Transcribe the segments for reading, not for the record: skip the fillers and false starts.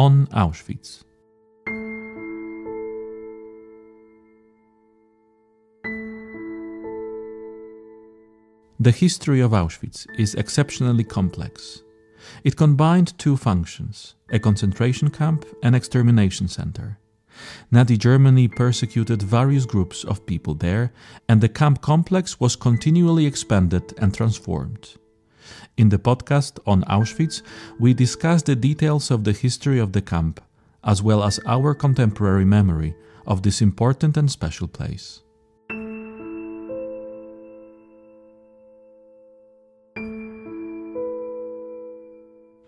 on Auschwitz. The history of Auschwitz is exceptionally complex. It combined two functions, a concentration camp and extermination center. Nazi Germany persecuted various groups of people there, and the camp complex was continually expanded and transformed. In the podcast on Auschwitz, we discuss the details of the history of the camp, as well as our contemporary memory of this important and special place.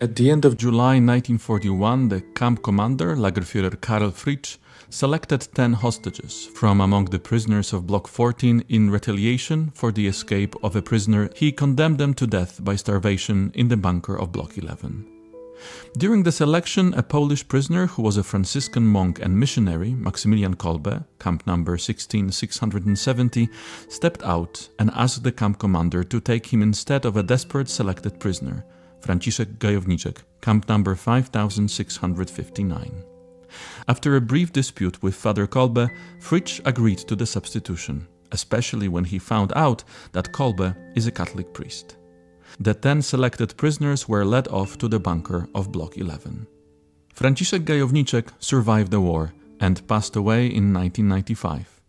At the end of July 1941, the camp commander, Lagerführer Karl Fritzch, selected 10 hostages from among the prisoners of Block 14 in retaliation for the escape of a prisoner. He condemned them to death by starvation in the bunker of Block 11. During the selection, a Polish prisoner who was a Franciscan monk and missionary, Maximilian Kolbe, camp number 16670, stepped out and asked the camp commander to take him instead of a desperate selected prisoner, Franciszek Gajowniczek, camp number 5659. After a brief dispute with Father Kolbe, Fritzch agreed to the substitution, especially when he found out that Kolbe is a Catholic priest. The 10 selected prisoners were led off to the bunker of Block 11. Franciszek Gajowniczek survived the war and passed away in 1995.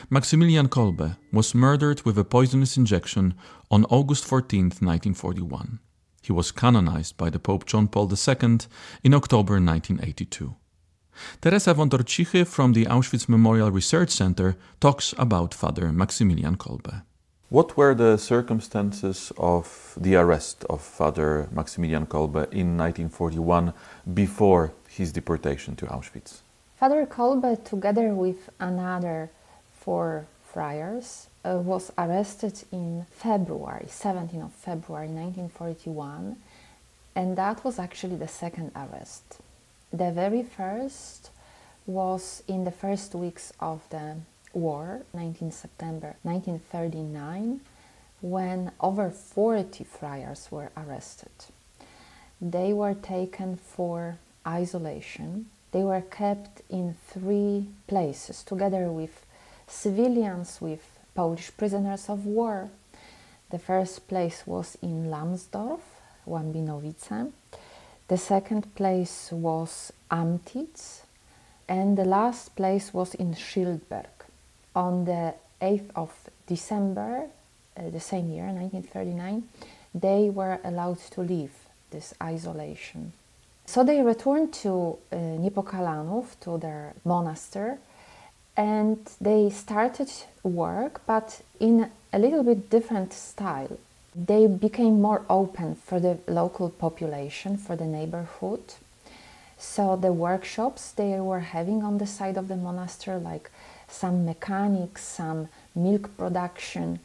Maximilian Kolbe was murdered with a poisonous injection on August 14, 1941. He was canonized by the Pope John Paul II in October 1982. Teresa Wontor Cichy from the Auschwitz Memorial Research Center talks about Father Maksymilian Kolbe. What were the circumstances of the arrest of Father Maksymilian Kolbe in 1941 before his deportation to Auschwitz? Father Kolbe, together with another 4 friars, was arrested in February, 17th of February 1941, and that was actually the second arrest. The very first was in the first weeks of the war, 19 September 1939, when over 40 friars were arrested. They were taken for isolation. They were kept in 3 places, together with civilians, with Polish prisoners of war. The first place was in Lambsdorff, Łambinowice. The second place was Amtitz, and the last place was in Schildberg. On the 8th of December, the same year, 1939, they were allowed to leave this isolation. So they returned to Niepokalanów, to their monastery, and they started work, but in a little bit different style. They became more open for the local population, for the neighborhood. So the workshops they were having on the side of the monastery, like some mechanics, some milk production,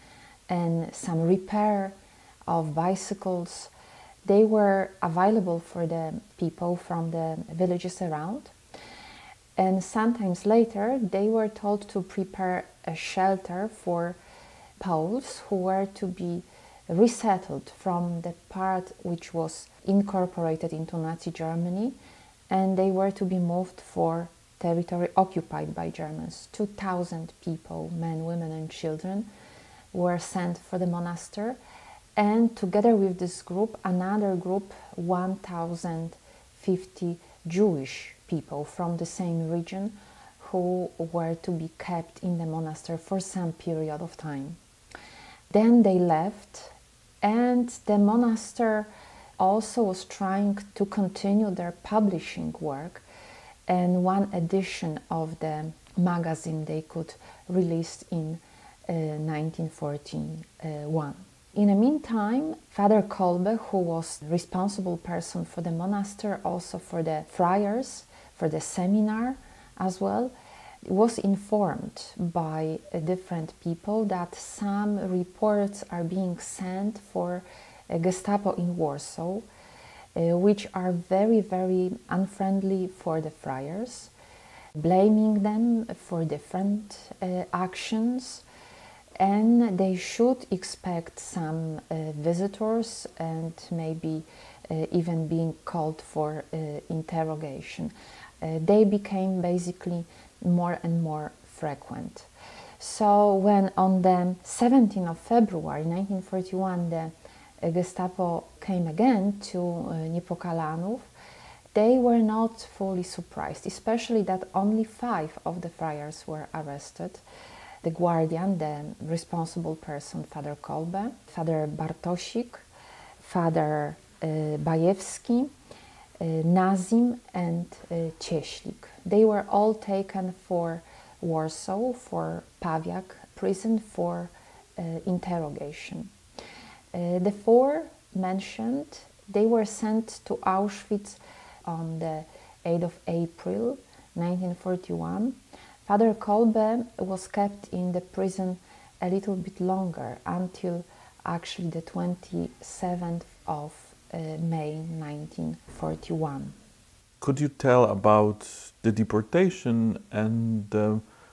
and some repair of bicycles, they were available for the people from the villages around. And sometimes later they were told to prepare a shelter for Poles who were to be resettled from the part which was incorporated into Nazi Germany, and they were to be moved for territory occupied by Germans. 2,000 people, men, women and children, were sent for the monastery, and together with this group, another group, 1,050 Jewish people from the same region who were to be kept in the monastery for some period of time. Then they left, and the monastery also was trying to continue their publishing work, and one edition of the magazine they could release in 1941. In the meantime, Father Kolbe, who was the responsible person for the monastery, also for the friars, for the seminar as well, was informed by different people that some reports are being sent for Gestapo in Warsaw, which are very, very unfriendly for the friars, blaming them for different actions, and they should expect some visitors and maybe even being called for interrogation. They became basically more and more frequent. So when on the 17th of February 1941 the Gestapo came again to Niepokalanów, they were not fully surprised, especially that only 5 of the friars were arrested. The guardian, the responsible person, Father Kolbe, Father Bartosik, Father Bajewski, Nazim and Cieślik. They were all taken for Warsaw, for Pawiak prison for interrogation. The 4 mentioned, they were sent to Auschwitz on the 8th of April 1941. Father Kolbe was kept in the prison a little bit longer, until actually the 27th of May 1941. Could you tell about the deportation and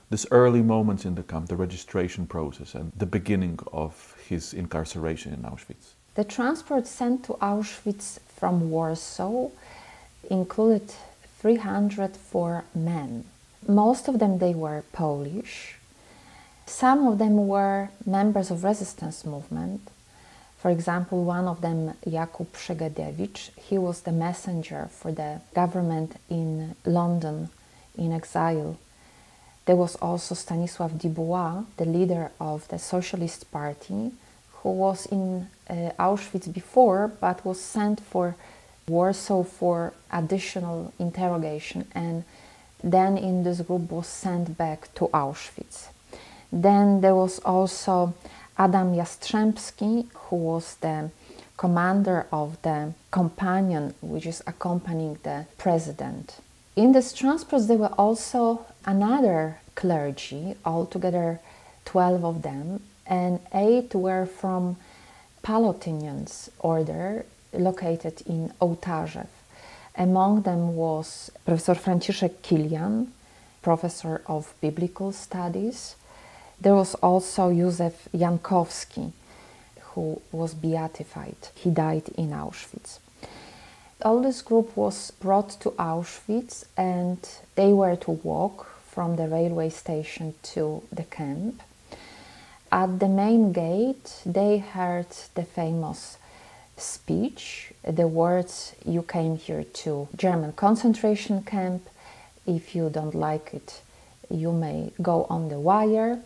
this early moments in the camp, the registration process and the beginning of his incarceration in Auschwitz? The transport sent to Auschwitz from Warsaw included 304 men. Most of them, they were Polish. Some of them were members of resistance movement. For example, one of them, Jakub Przegedewicz, he was the messenger for the government in London in exile. There was also Stanisław Dubois, the leader of the Socialist Party, who was in Auschwitz before, but was sent for Warsaw for additional interrogation, and then in this group was sent back to Auschwitz. Then there was also Adam Jastrzębski, who was the commander of the companion which is accompanying the president. In these transports there were also another clergy, altogether 12 of them, and 8 were from Palotinians order located in Ołtarzew. Among them was Professor Franciszek Kilian, professor of biblical studies. There was also Józef Jankowski, who was beatified. He died in Auschwitz. All this group was brought to Auschwitz, and they were to walk from the railway station to the camp. At the main gate, they heard the famous speech, the words, "You came here to German concentration camp. If you don't like it, you may go on the wire.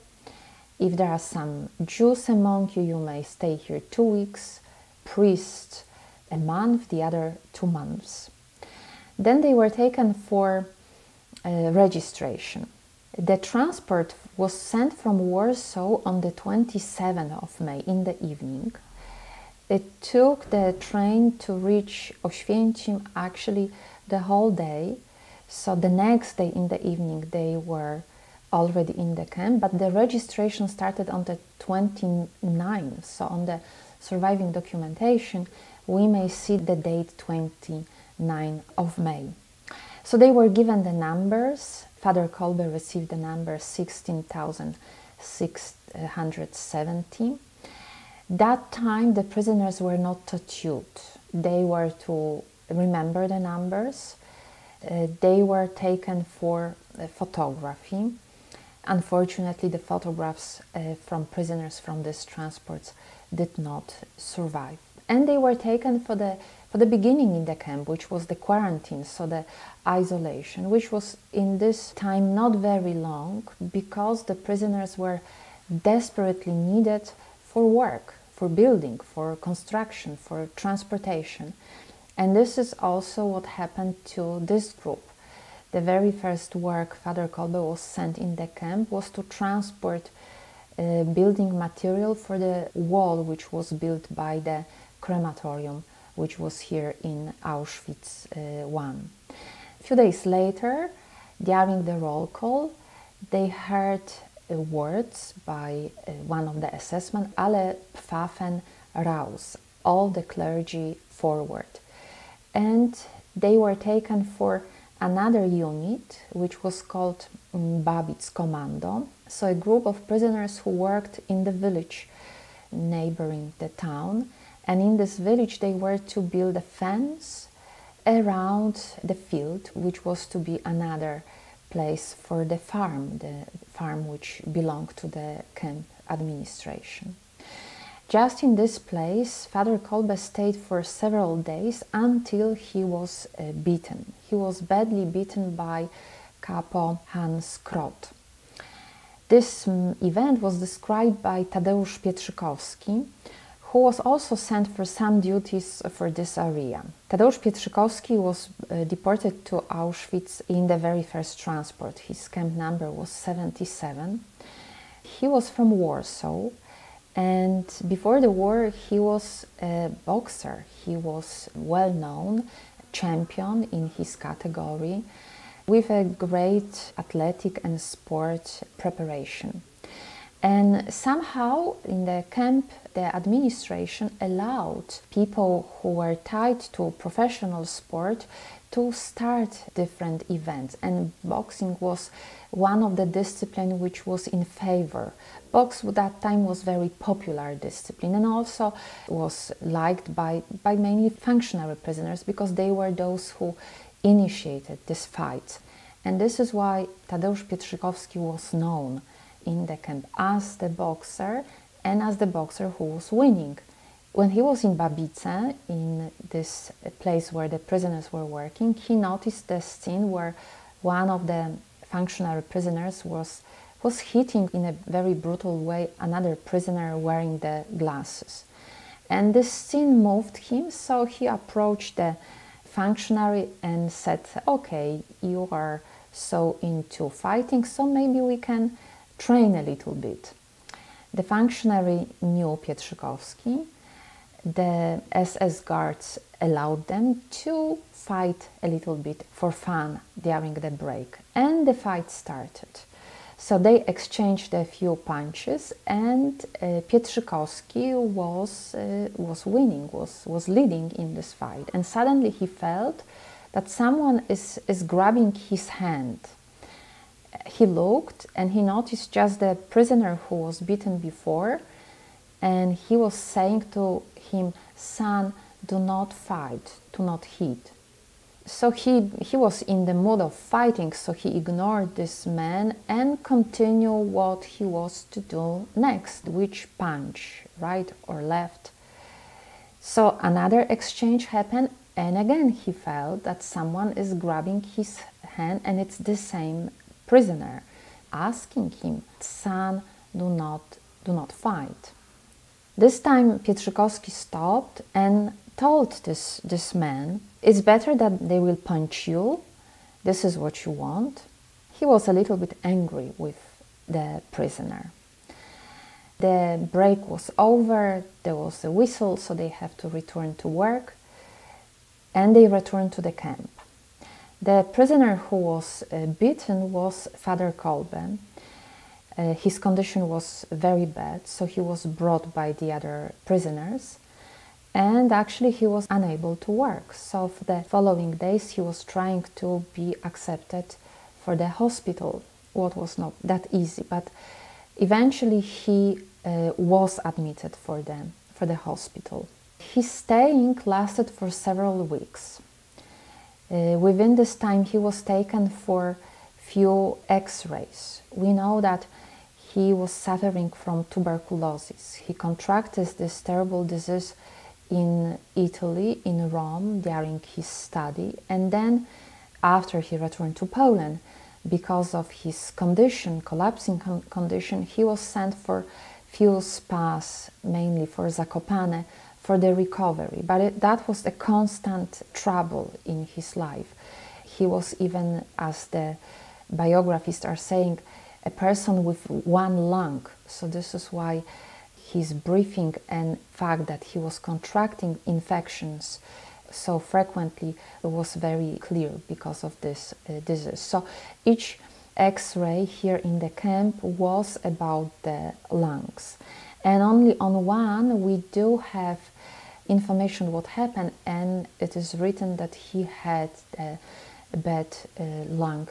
If there are some Jews among you, you may stay here 2 weeks, priests a month, the other 2 months." Then they were taken for registration. The transport was sent from Warsaw on the 27th of May in the evening. It took the train to reach Oświęcim actually the whole day. So the next day in the evening they were already in the camp, but the registration started on the 29th. So on the surviving documentation we may see the date 29th of May. So they were given the numbers. Father Kolbe received the number 16,670. That time the prisoners were not tattooed. They were to remember the numbers. They were taken for photography. Unfortunately, the photographs from prisoners from these transports did not survive. And they were taken for the beginning in the camp, which was the quarantine, so the isolation, which was in this time not very long, because the prisoners were desperately needed for work, for building, for construction, for transportation. And this is also what happened to this group. The very first work Father Kolbe was sent in the camp was to transport building material for the wall which was built by the crematorium, which was here in Auschwitz I. A few days later, during the roll call, they heard words by one of the SS men, "Alle Pfaffen raus," all the clergy forward. And they were taken for another unit, which was called Babits Commando, so a group of prisoners who worked in the village neighboring the town, And in this village they were to build a fence around the field, which was to be another place for the farm which belonged to the camp administration. Just in this place, Father Kolbe stayed for several days until he was beaten. He was badly beaten by Capo Hans Krot. This event was described by Tadeusz Pietrzykowski, who was also sent for some duties for this area. Tadeusz Pietrzykowski was deported to Auschwitz in the very first transport. His camp number was 77. He was from Warsaw, and before the war he was a boxer. He was well-known champion in his category with a great athletic and sport preparation. And somehow in the camp, the administration allowed people who were tied to professional sport to start different events. And boxing was one of the disciplines which was in favor. Boxing at that time was very popular discipline and also was liked by mainly functionary prisoners because they were those who initiated this fight. And this is why Tadeusz Pietrzykowski was known in the camp as the boxer and as the boxer who was winning. When he was in Babice, in this place where the prisoners were working, he noticed the scene where one of the functionary prisoners was hitting in a very brutal way another prisoner wearing the glasses. And this scene moved him, so he approached the functionary and said, "Okay, you are so into fighting, so maybe we can train a little bit." The functionary knew Pietrzykowski. The SS guards allowed them to fight a little bit for fun during the break, and the fight started. So they exchanged a few punches, and Pietrzykowski was winning, was leading in this fight. And suddenly he felt that someone is grabbing his hand. He looked and he noticed just the prisoner who was beaten before, and he was saying to him, "Son, do not fight, do not hit." So he was in the mood of fighting, so he ignored this man and continued what he was to do next, which punch, right or left. So another exchange happened, and again he felt that someone is grabbing his hand, and it's the same prisoner, asking him, "Son, do not fight." This time Pietrzykowski stopped and told this man, "It's better that they will punch you, this is what you want." He was a little bit angry with the prisoner. The break was over, there was a whistle, so they have to return to work, and they returned to the camp. The prisoner who was beaten was Father Kolbe. His condition was very bad, so he was brought by the other prisoners, and actually he was unable to work. So for the following days he was trying to be accepted for the hospital, what was not that easy, but eventually he was admitted for the hospital. His staying lasted for several weeks. Within this time he was taken for few x-rays. We know that he was suffering from tuberculosis. He contracted this terrible disease in Italy, in Rome, during his study, and then after he returned to Poland, because of his condition, collapsing condition, he was sent for few spas, mainly for Zakopane, for the recovery. But that was a constant trouble in his life. He was even, as the biographists are saying, a person with one lung. So this is why his breathing and fact that he was contracting infections so frequently was very clear because of this disease. So each X-ray here in the camp was about the lungs. And only on one we do have information what happened, and it is written that he had bad lung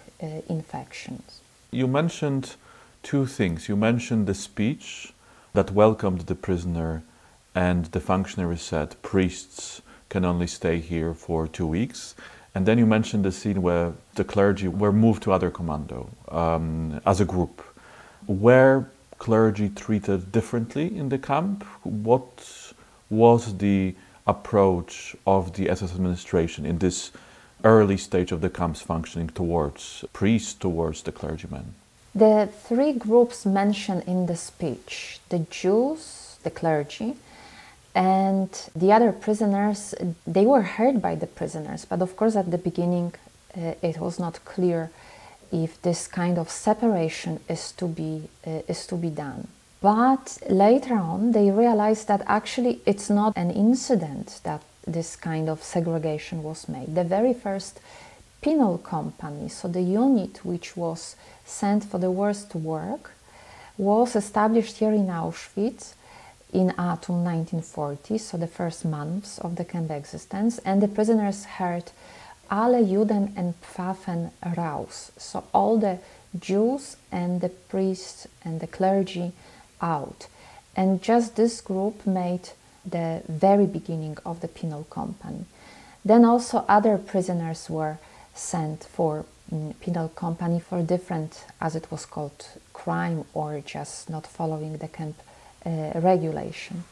infections. You mentioned two things. You mentioned the speech that welcomed the prisoner and the functionaries said priests can only stay here for 2 weeks. And then you mentioned the scene where the clergy were moved to other commando as a group. Were clergy treated differently in the camp? What was the approach of the SS administration in this early stage of the camp's functioning towards priests, towards the clergymen? The three groups mentioned in the speech, the Jews, the clergy, and the other prisoners, they were heard by the prisoners, but of course at the beginning it was not clear if this kind of separation is to be done. But later on they realized that actually it's not an incident that this kind of segregation was made. The very first penal company, so the unit which was sent for the worst work, was established here in Auschwitz in autumn 1940, so the first months of the camp existence, and the prisoners heard alle Juden entpfaffen raus, so all the Jews and the priests and the clergy out. And just this group made the very beginning of the penal company. Then also other prisoners were sent for penal company for different, as it was called, crime or just not following the camp regulation.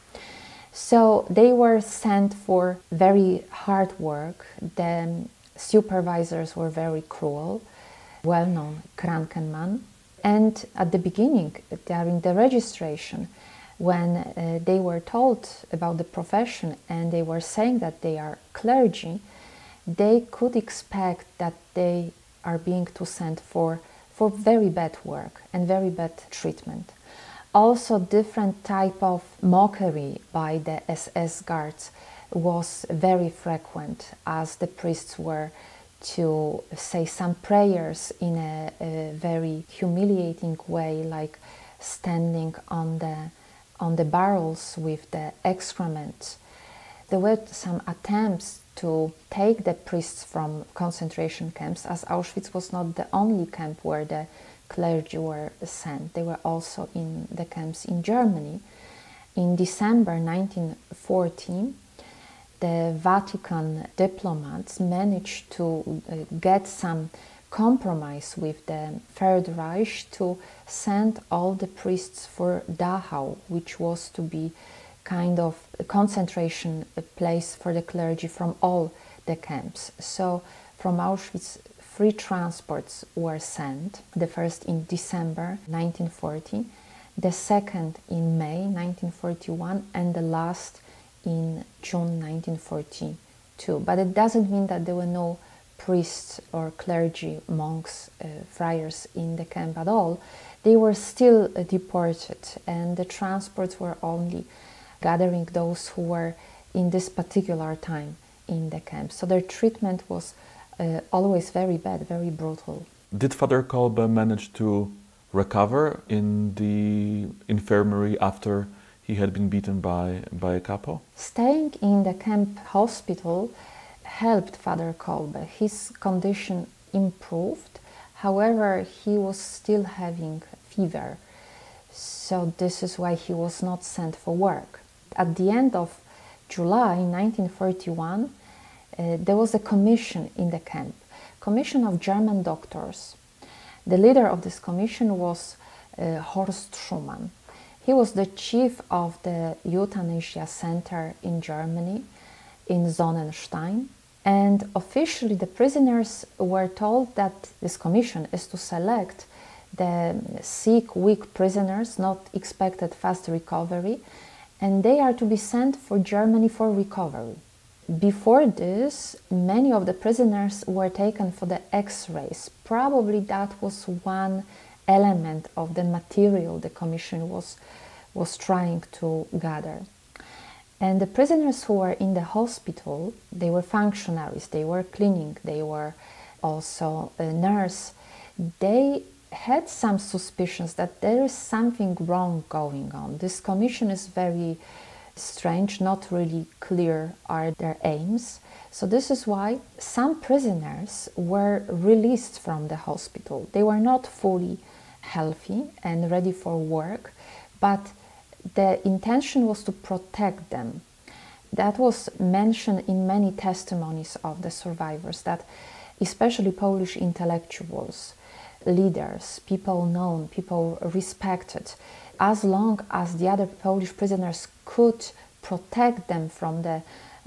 So they were sent for very hard work. The supervisors were very cruel, well-known Krankenmann. And at the beginning, during the registration, when they were told about the profession and they were saying that they are clergy, they could expect that they are being sent for very bad work and very bad treatment. Also, different type of mockery by the SS guards was very frequent, as the priests were to say some prayers in a very humiliating way, like standing on the barrels with the excrement. There were some attempts to take the priests from concentration camps, as Auschwitz was not the only camp where the clergy were sent. They were also in the camps in Germany. In December 1914, the Vatican diplomats managed to get some compromise with the Third Reich to send all the priests for Dachau, which was to be kind of a concentration place for the clergy from all the camps. So from Auschwitz, 3 transports were sent, the first in December 1940, the second in May 1941, and the last in June 1942. But it doesn't mean that there were no priests or clergy, monks, friars in the camp at all. They were still deported, and the transports were only gathering those who were in this particular time in the camp. So their treatment was always very bad, very brutal. Did Father Kolbe manage to recover in the infirmary after he had been beaten by a capo? Staying in the camp hospital helped Father Kolbe. His condition improved. However, he was still having fever. So this is why he was not sent for work. At the end of July 1941, there was a commission in the camp, commission of German doctors. The leader of this commission was Horst Schumann. He was the chief of the euthanasia center in Germany, in Sonnenstein. And officially the prisoners were told that this commission is to select the sick, weak prisoners, not expected fast recovery, and they are to be sent for Germany for recovery. Before this, many of the prisoners were taken for the X-rays. Probably that was one element of the material the commission was trying to gather. And the prisoners who were in the hospital, they were functionaries, they were cleaning, they were also a nurse. They had some suspicions that there is something wrong going on. This commission is very strange, not really clear are their aims. So this is why some prisoners were released from the hospital. They were not fully healthy and ready for work, but the intention was to protect them. That was mentioned in many testimonies of the survivors, that especially Polish intellectuals, leaders, people known, people respected, as long as the other Polish prisoners could protect them from the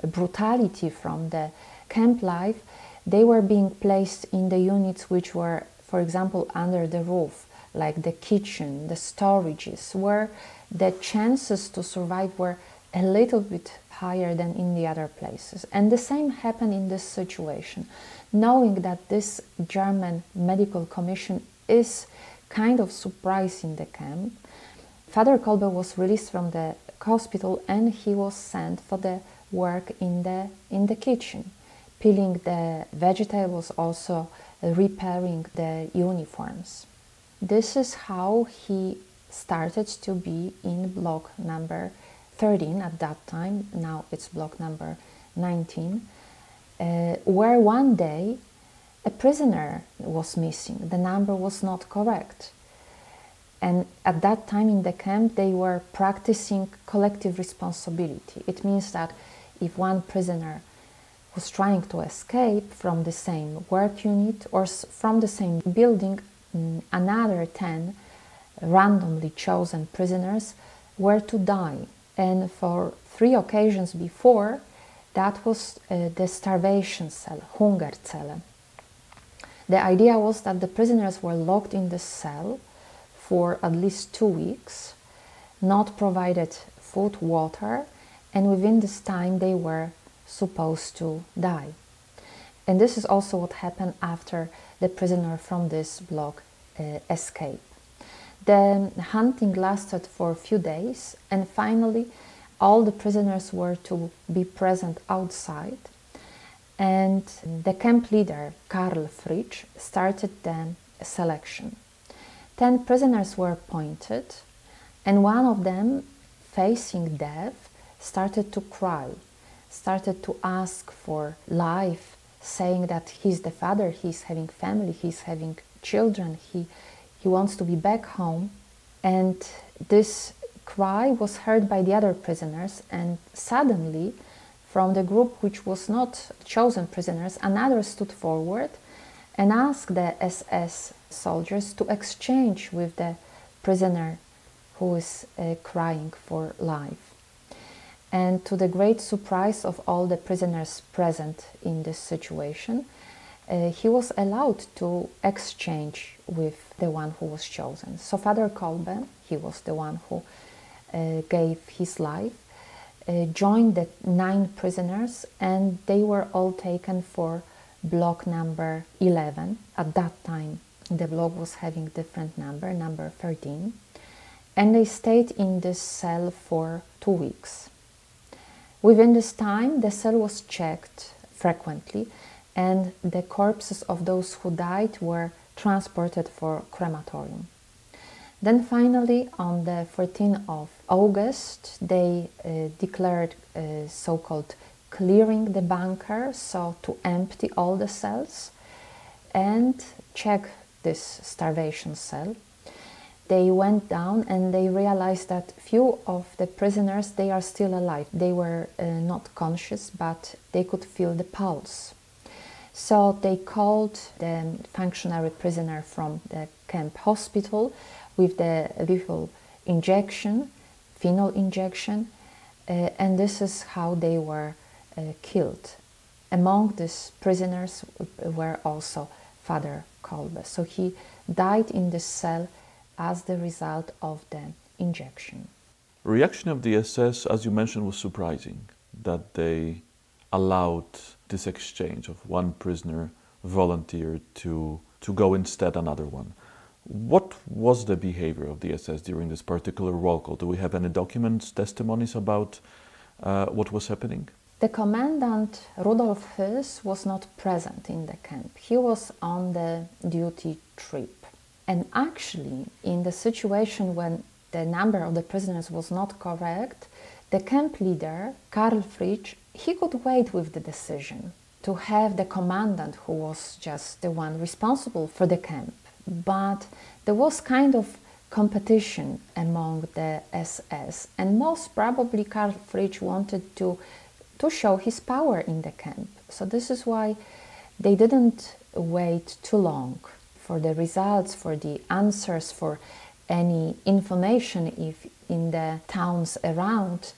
brutality, from the camp life, they were being placed in the units which were, for example, under the roof, like the kitchen, the storages, where the chances to survive were a little bit higher than in the other places. And the same happened in this situation. Knowing that this German medical commission is kind of surprising the camp, Father Kolbe was released from the hospital and he was sent for the work in the kitchen, peeling the vegetables, also repairing the uniforms. This is how he started to be in block number 13 at that time, now it's block number 19, where one day a prisoner was missing. The number was not correct. And at that time in the camp they were practicing collective responsibility. It means that if one prisoner was trying to escape from the same work unit or from the same building, another 10 randomly chosen prisoners were to die. And for 3 occasions before, that was the starvation cell, Hungerzelle. The idea was that the prisoners were locked in the cell for at least 2 weeks, not provided food, water, and within this time they were supposed to die. And this is also what happened after the prisoner from this block escaped. The hunting lasted for a few days, and finally all the prisoners were to be present outside, and the camp leader, Karl Fritzch, started the selection. 10 prisoners were appointed, and one of them, facing death, started to cry, started to ask for life, saying that he's the father, he's having family, he's having children, he wants to be back home. And this cry was heard by the other prisoners, and suddenly from the group which was not chosen prisoners, another stood forward and asked the SS soldiers to exchange with the prisoner who is crying for life. And to the great surprise of all the prisoners present in this situation, he was allowed to exchange with the one who was chosen. So Father Kolbe, he was the one who gave his life, joined the 9 prisoners, and they were all taken for block number 11. At that time the block was having different number, number 13, and they stayed in this cell for 2 weeks. Within this time the cell was checked frequently, and the corpses of those who died were transported for crematorium. Then finally, on the 14th of August, they declared so-called clearing the bunker, so to empty all the cells and check this starvation cell. They went down and they realized that few of the prisoners, they are still alive. They were not conscious, but they could feel the pulse. So they called the functionary prisoner from the camp hospital with the lethal injection, phenol injection, and this is how they were killed. Among these prisoners were also Father Kolbe. So he died in this cell as the result of the injection. Reaction of the SS, as you mentioned, was surprising, that they allowed this exchange of one prisoner volunteered to go instead another one. What was the behavior of the SS during this particular roll call? Do we have any documents, testimonies about what was happening? The commandant, Rudolf Höss, was not present in the camp. He was on the duty trip. And actually, in the situation when the number of the prisoners was not correct, the camp leader, Karl Fritzch, he could wait with the decision to have the commandant, who was just the one responsible for the camp. But there was kind of competition among the SS, and most probably Karl Fritzch wanted to show his power in the camp. So this is why they didn't wait too long for the results, for the answers, for any information if in the towns around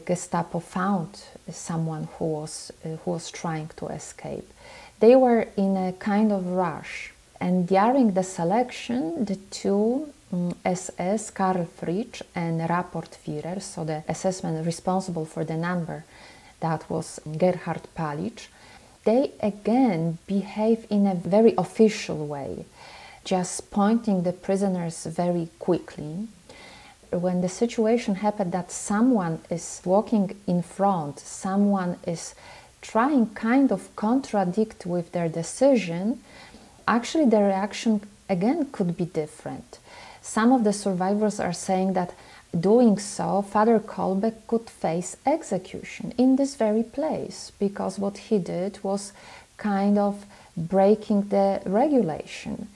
Gestapo found someone who was trying to escape. They were in a kind of rush, and during the selection, the two SS, Karl Fritzch and Rapportführer, so the SS man responsible for the number, that was Gerhard Palich, they again behave in a very official way, just pointing the prisoners very quickly. When the situation happened that someone is walking in front, someone is trying kind of contradict with their decision, actually the reaction again could be different. Some of the survivors are saying that doing so, Father Kolbe could face execution in this very place, because what he did was kind of breaking the regulation.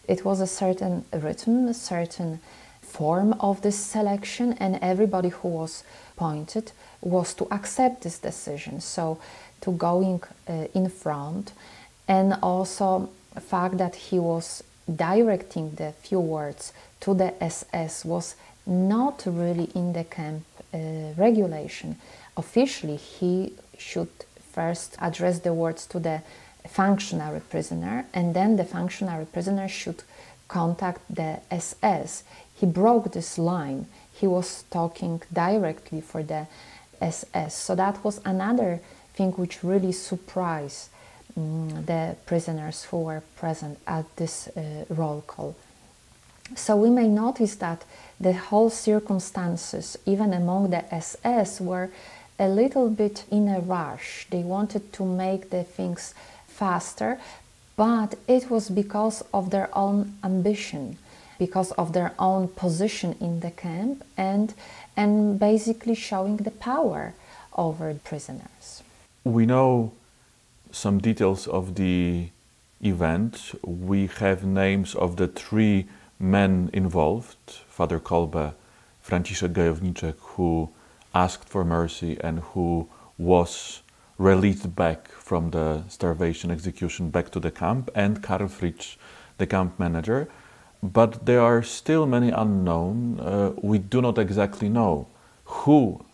It was a certain rhythm, a certain form of this selection, and everybody who was appointed was to accept this decision. So to going in front, and also the fact that he was directing the few words to the SS was not really in the camp regulation. Officially, he should first address the words to the functionary prisoner, and then the functionary prisoner should contact the SS. He broke this line. He was talking directly for the SS. So that was another thing which really surprised the prisoners who were present at this roll call. So we may notice that the whole circumstances, even among the SS, were a little bit in a rush. They wanted to make the things faster, but it was because of their own ambition, because of their own position in the camp, and basically showing the power over prisoners. We know some details of the event. We have names of the three men involved: Father Kolbe, Franciszek Gajowniczek, who asked for mercy and who was released back from the starvation execution back to the camp, and Karl Fritzch, the camp manager. But there are still many unknown. We do not exactly know who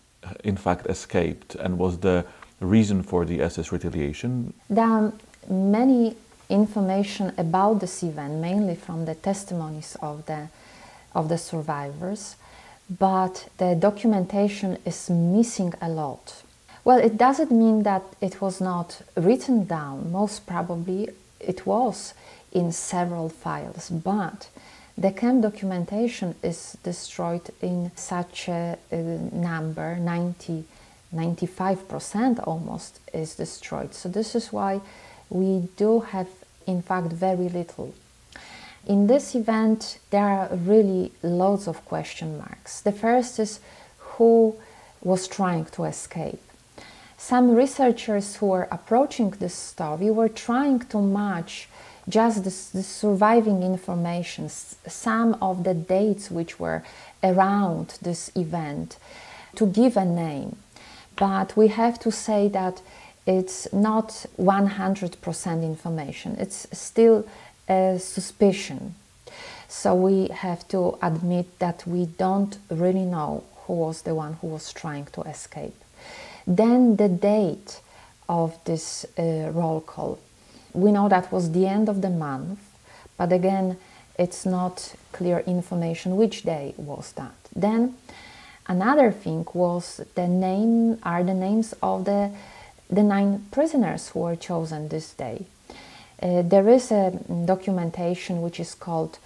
in fact escaped and was the reason for the SS retaliation. There are many information about this event, mainly from the testimonies of the survivors, but the documentation is missing a lot. Well, it doesn't mean that it was not written down. Most probably it was in several files, but the camp documentation is destroyed in such a number, 95% almost is destroyed. So this is why we do have, in fact, very little. In this event, there are really loads of question marks. The first is who was trying to escape. Some researchers who were approaching this story were trying to match just the surviving information, some of the dates which were around this event, to give a name. But we have to say that it's not 100% information. It's still a suspicion. So we have to admit that we don't really know who was the one who was trying to escape. Then the date of this roll call. We know that was the end of the month, but again, it's not clear information which day was that. Then another thing was the names of the 9 prisoners who were chosen this day. There is a documentation which is called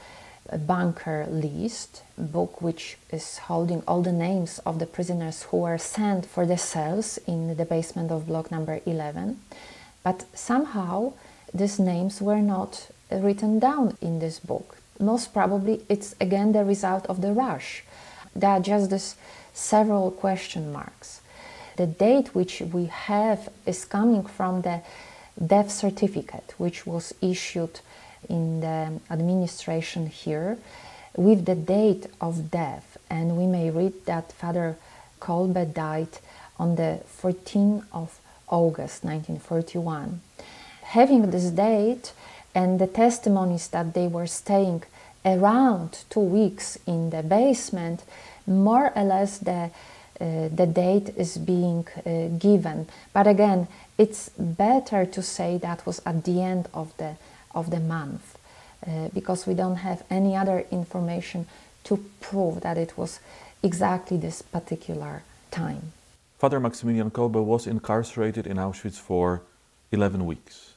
a bunker list, a book which is holding all the names of the prisoners who were sent for the cells in the basement of block number 11. But somehow these names were not written down in this book. Most probably it's again the result of the rush. There are just these several question marks. The date which we have is coming from the death certificate which was issued in the administration here with the date of death, and we may read that Father Kolbe died on the 14th of August 1941. Having this date and the testimonies that they were staying around 2 weeks in the basement, more or less the date is being given. But again, it's better to say that was at the end of the month, because we don't have any other information to prove that it was exactly this particular time. Father Maximilian Kolbe was incarcerated in Auschwitz for 11 weeks.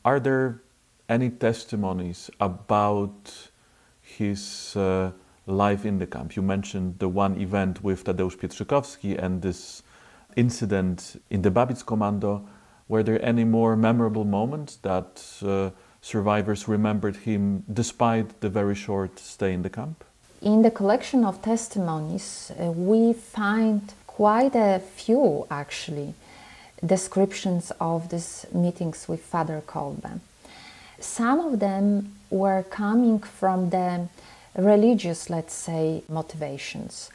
Are there any testimonies about his life in the camp? You mentioned the one event with Tadeusz Pietrzykowski and this incident in the Babitz Commando. Were there any more memorable moments that survivors remembered him despite the very short stay in the camp? In the collection of testimonies, we find quite a few, actually, descriptions of these meetings with Father Kolbe. Some of them were coming from the religious, let's say, motivations.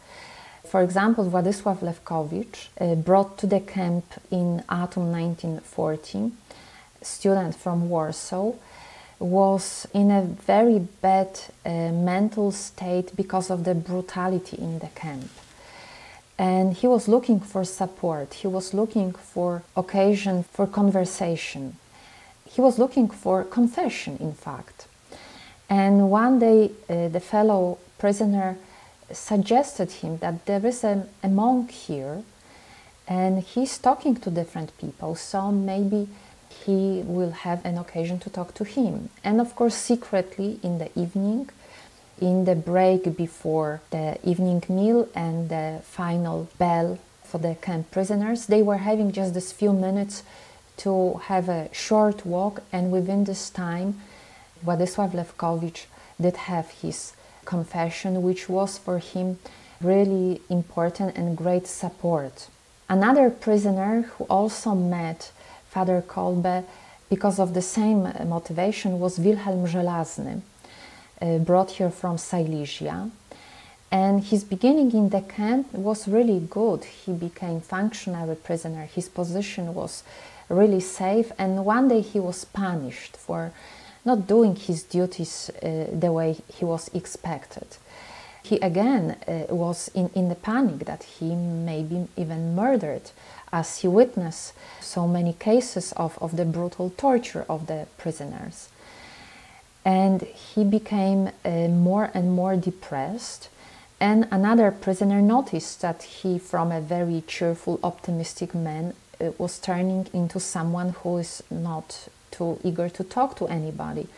For example, Władysław Lewkowicz, brought to the camp in autumn 1940, student from Warsaw, was in a very bad mental state because of the brutality in the camp. And he was looking for support, he was looking for occasion for conversation. He was looking for confession, in fact. And one day the fellow prisoner suggested him that there is a monk here and he's talking to different people, so maybe he will have an occasion to talk to him. And of course, secretly in the evening, in the break before the evening meal and the final bell for the camp prisoners, they were having just this few minutes to have a short walk, and within this time Władysław Lewkowicz did have his confession, which was for him really important and great support. Another prisoner who also met Father Kolbe because of the same motivation was Wilhelm Żelazny, brought here from Silesia. And his beginning in the camp was really good. He became functionary prisoner. His position was really safe, and one day he was punished for not doing his duties the way he was expected. He again was in the panic that he may be even murdered, as he witnessed so many cases of the brutal torture of the prisoners. And he became more and more depressed. And another prisoner noticed that he, from a very cheerful, optimistic man, was turning into someone who is not too eager to talk to anybody.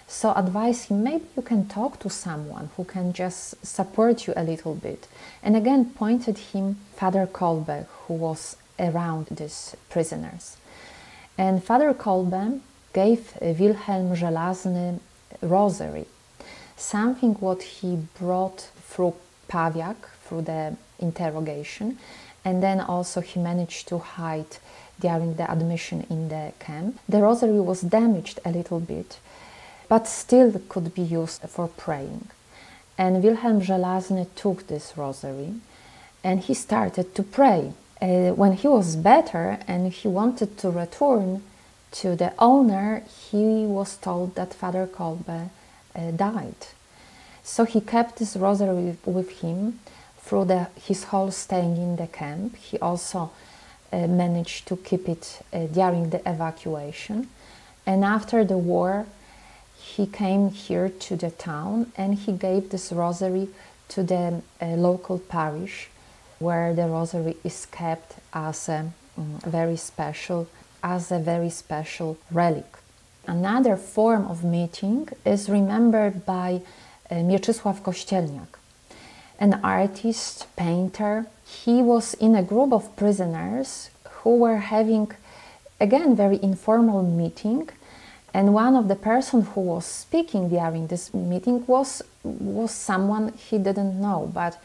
So advised him, maybe you can talk to someone who can just support you a little bit. And again pointed him Father Kolbe, who was around these prisoners. And Father Kolbe gave Wilhelm Żelazny rosary, something what he brought through Pawiak, through the interrogation, and then also he managed to hide during the admission in the camp. The rosary was damaged a little bit, but still could be used for praying. And Wilhelm Żelazny took this rosary and he started to pray. When he was better and he wanted to return to the owner, he was told that Father Kolbe died. So he kept this rosary with him through his whole staying in the camp. He also managed to keep it during the evacuation. And after the war, he came here to the town and he gave this rosary to the local parish, where the rosary is kept as a very special relic. Another form of meeting is remembered by Mieczysław Kościelniak, an artist, painter. He was in a group of prisoners who were having, again, very informal meeting, and one of the person who was speaking during this meeting was someone he didn't know, but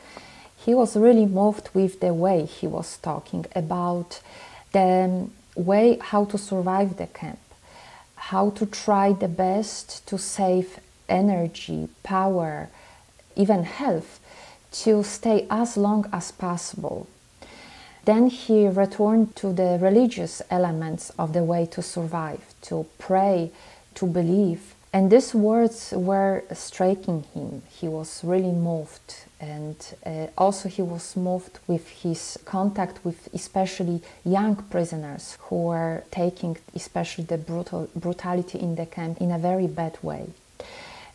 he was really moved with the way he was talking about the way how to survive the camp, how to try the best to save energy, power, even health, to stay as long as possible. Then he returned to the religious elements of the way to survive, to pray, to believe. And these words were striking him. He was really moved. And also he was moved with his contact with especially young prisoners who were taking especially the brutality in the camp in a very bad way.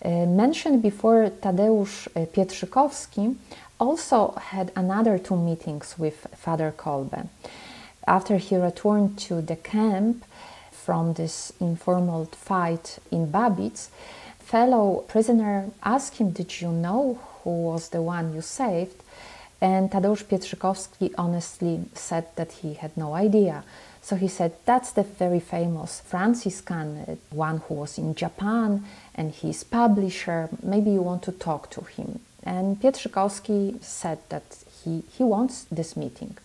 Mentioned before, Tadeusz Pietrzykowski also had another 2 meetings with Father Kolbe. After he returned to the camp from this informal fight in Babits, fellow prisoner asked him, "Did you know who was the one you saved?" And Tadeusz Pietrzykowski honestly said that he had no idea. So he said, "That's the very famous Franciscan, one who was in Japan, and he's publisher. Maybe you want to talk to him." And Pietrzykowski said that he wants this meeting.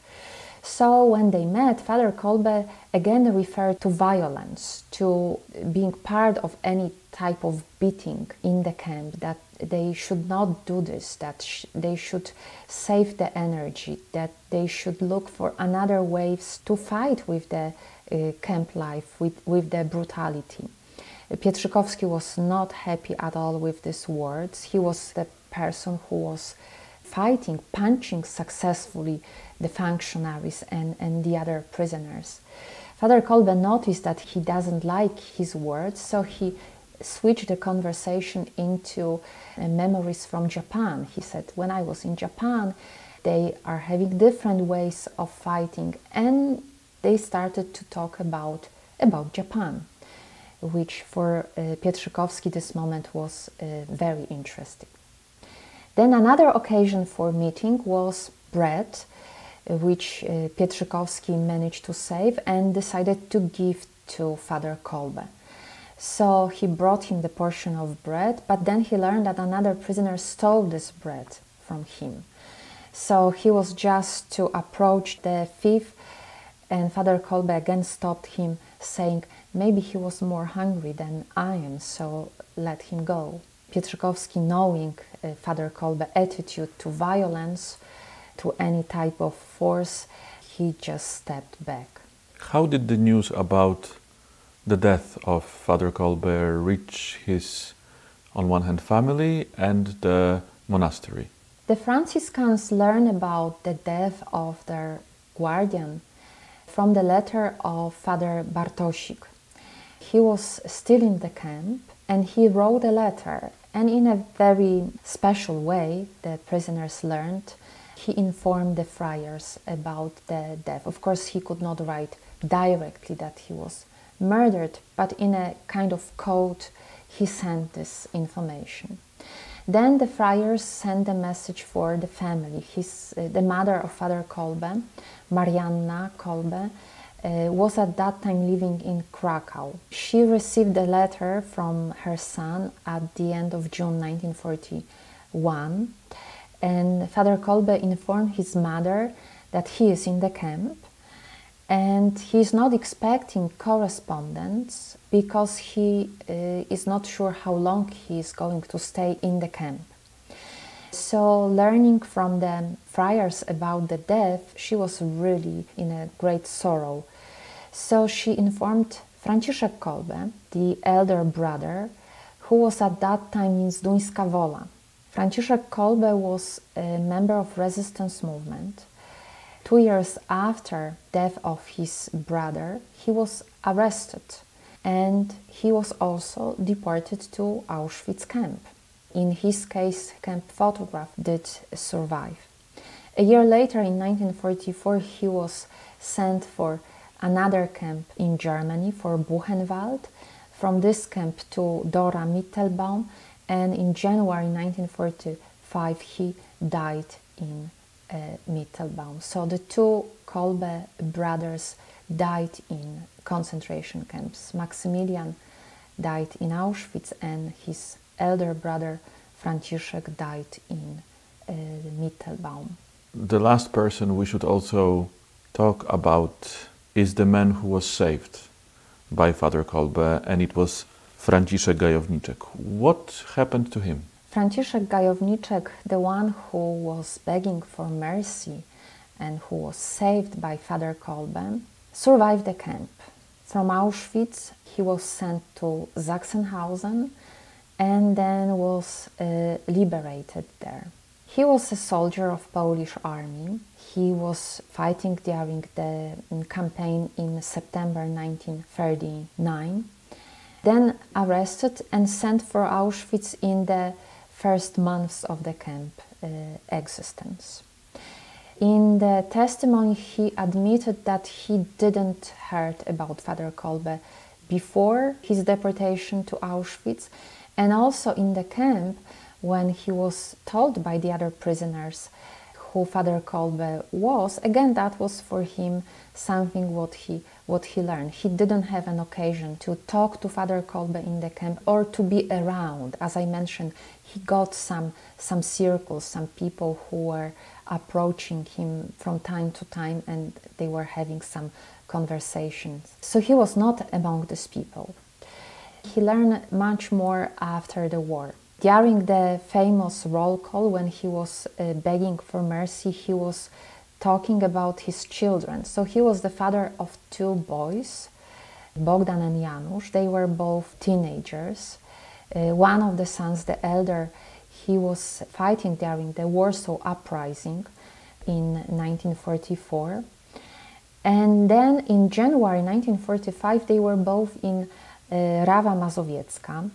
So when they met, Father Kolbe again referred to violence, to being part of any type of beating in the camp, that they should not do this, that they should save the energy, that they should look for another ways to fight with the camp life, with the brutality. Pietrzykowski was not happy at all with these words. He was the person who was fighting, punching successfully the functionaries and the other prisoners. Father Kolbe noticed that he doesn't like his words, so he switched the conversation into memories from Japan. He said, "When I was in Japan, they are having different ways of fighting," and they started to talk about Japan, which for Pietrzykowski this moment was very interesting. Then another occasion for meeting was bread, which Pietrzykowski managed to save and decided to give to Father Kolbe. So he brought him the portion of bread, but then he learned that another prisoner stole this bread from him. So he was just to approach the thief, and Father Kolbe again stopped him, saying, "Maybe he was more hungry than I am, so let him go." Pietrzykowski, knowing Father Kolbe's attitude to violence, to any type of force, he just stepped back. How did the news about the death of Father Kolbe reach his, on one hand, family and the monastery? The Franciscans learned about the death of their guardian from the letter of Father Bartosik. He was still in the camp and he wrote a letter, and in a very special way, the prisoners learned, he informed the friars about the death. Of course, he could not write directly that he was murdered, but in a kind of code, he sent this information. Then the friars sent a message for the family. The mother of Father Kolbe, Marianna Kolbe, was at that time living in Krakow. She received a letter from her son at the end of June 1941, and Father Kolbe informed his mother that he is in the camp and he is not expecting correspondence because he is not sure how long he is going to stay in the camp. So, learning from the friars about the death, she was really in a great sorrow. So she informed Franciszek Kolbe, the elder brother, who was at that time in Zduńska Wola. Franciszek Kolbe was a member of resistance movement. 2 years after death of his brother, he was arrested and he was also deported to Auschwitz camp. In his case, camp photograph did survive. A year later, in 1944, he was sent for another camp in Germany, for Buchenwald. From this camp to Dora Mittelbaum, and in January 1945 he died in Mittelbaum. So the 2 Kolbe brothers died in concentration camps. Maximilian died in Auschwitz and his elder brother Franciszek died in Mittelbaum. The last person we should also talk about is the man who was saved by Father Kolbe, and it was Franciszek Gajowniczek. What happened to him? Franciszek Gajowniczek, the one who was begging for mercy and who was saved by Father Kolbe, survived the camp. From Auschwitz, he was sent to Sachsenhausen and then was liberated there. He was a soldier of Polish army. He was fighting during the campaign in September 1939, then arrested and sent for Auschwitz in the first months of the camp existence. In the testimony, he admitted that he didn't heard about Father Kolbe before his deportation to Auschwitz, and also in the camp when he was told by the other prisoners who Father Kolbe was. Again, that was for him something what he learned. He didn't have an occasion to talk to Father Kolbe in the camp or to be around. As I mentioned, he got some circles, some people who were approaching him from time to time, and they were having some conversations. So he was not among these people. He learned much more after the war. During the famous roll call, when he was begging for mercy, he was talking about his children. So he was the father of two boys, Bogdan and Janusz. They were both teenagers. One of the sons, the elder, he was fighting during the Warsaw Uprising in 1944. And then in January 1945, they were both in Rawa Mazowiecka.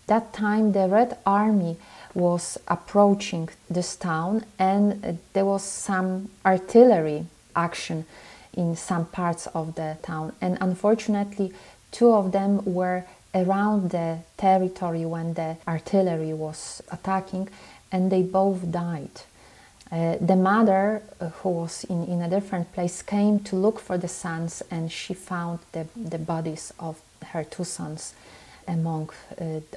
That time the Red Army was approaching this town, and there was some artillery action in some parts of the town, and unfortunately two of them were around the territory when the artillery was attacking, and they both died. The mother, who was in a different place, came to look for the sons, and she found the bodies of her two sons among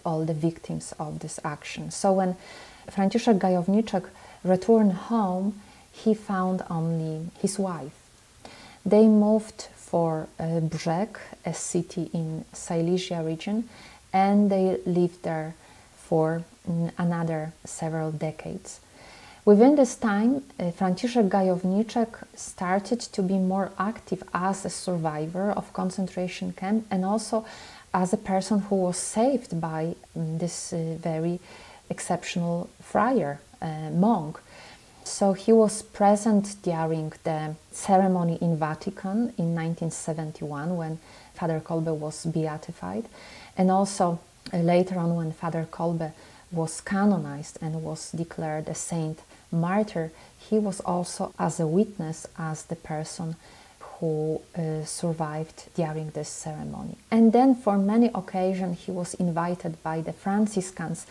all the victims of this action. So when Franciszek Gajowniczek returned home, he found only his wife. They moved for Brzeg, a city in Silesia region, and they lived there for another several decades. Within this time, Franciszek Gajowniczek started to be more active as a survivor of concentration camp, and also as a person who was saved by this very exceptional friar, monk. So he was present during the ceremony in Vatican in 1971 when Father Kolbe was beatified, and also later on when Father Kolbe was canonized and was declared a saint martyr. He was also as a witness, as the person who survived during this ceremony. And then for many occasions he was invited by the Franciscans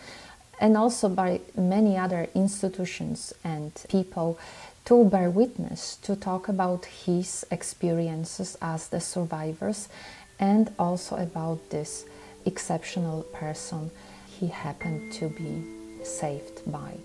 and also by many other institutions and people to bear witness, to talk about his experiences as the survivors, and also about this exceptional person he happened to be saved by.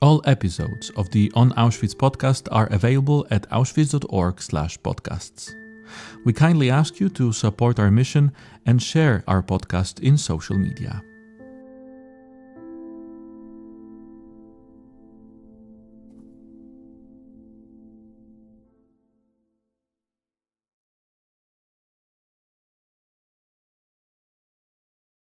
All episodes of the On Auschwitz podcast are available at auschwitz.org/podcasts. We kindly ask you to support our mission and share our podcast in social media.